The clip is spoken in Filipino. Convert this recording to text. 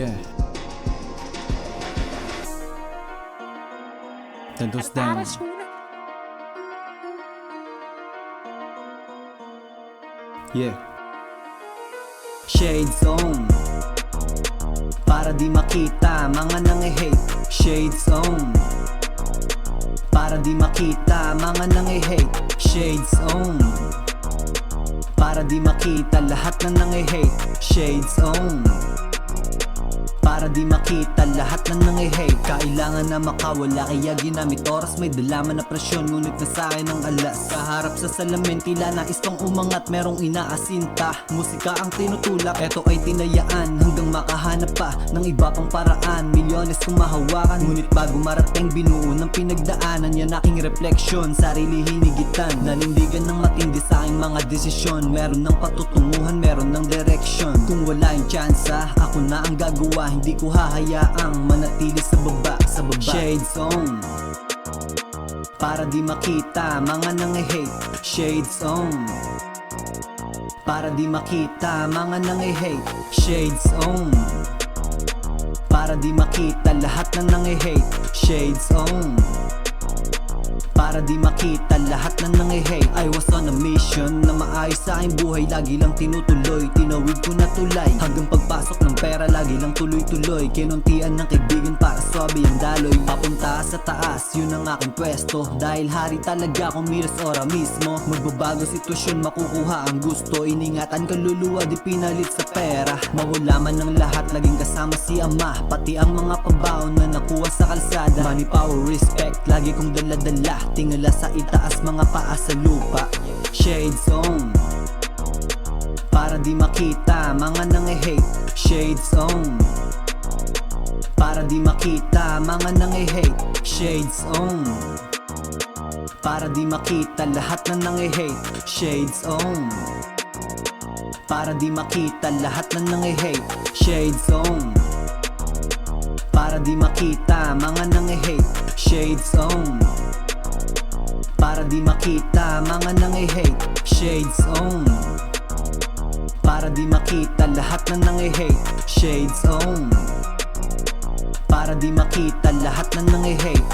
Yeah. Then those down. Yeah. Shade Zone, para di makita mga nangi-hate. Shade Zone, para di makita mga nangi-hate. Shade Zone, para di makita lahat ng nangi-hate. Shade Zone, para di makita lahat ng nangi-hate. Kailangan na makawala kaya ginamit oras. May dalaman na presyon ngunit nasakin ng alas. Kaharap sa salamin tila nais pang umangat. Merong inaasinta, musika ang tinutulak. Eto ay tinayaan hanggang makahanap pa ng iba pang paraan. Milyones kung mahawakan, ngunit bago marating binuo ng pinagdaanan. Yan aking refleksyon, sarili hinigitan. Nanindigan ng matindi sa aking mga desisyon. Meron ng patutunguhan, meron ng direksyon. Kung wala yung tsansa, ako na ang gagawa. Hindi ko hahayaang manatili sa baba, sa baba. Shade Zone, para di makita mga nangi-hate. Shade Zone, para di makita mga nangi-hate. Shade Zone, para di makita lahat ng nangi-hate. Shade Zone, para di makita lahat ng nangi-hate. I was on a mission na maayos sa aking buhay. Lagi lang tinutuloy, tinawid ko na tulay. Hanggang pagpasok ng pera, lagi lang tuloy-tuloy. Kinuntian ng kaibigan para swabe ang daloy. Papunta sa taas, yun ang aking pwesto. Dahil hari talaga kung miras ora mismo. Magbabago sitwasyon, makukuha ang gusto. Iningatan kaluluwa, di pinalit sa pera. Mawala man ng lahat, laging kasama si ama. Pati ang mga pabaon na nakuha sa kalsada. Money, power, respect, lagi kong dala-dala. Tingala sa itaas, mga paa sa lupa. Shade Zone, para di makita mga nangi-hate. Shade Zone, para di makita mga nangi-hate. Shade Zone, para di makita lahat ng nangi-hate. Shade Zone, para di makita lahat ng nangi-hate. Shade Zone, para di makita mga nangi-hate. Shade Zone, para di makita mga nangi-hate. Shade Zone, para di makita lahat ng nangi-hate. Shade Zone, para di makita lahat ng nangi-hate.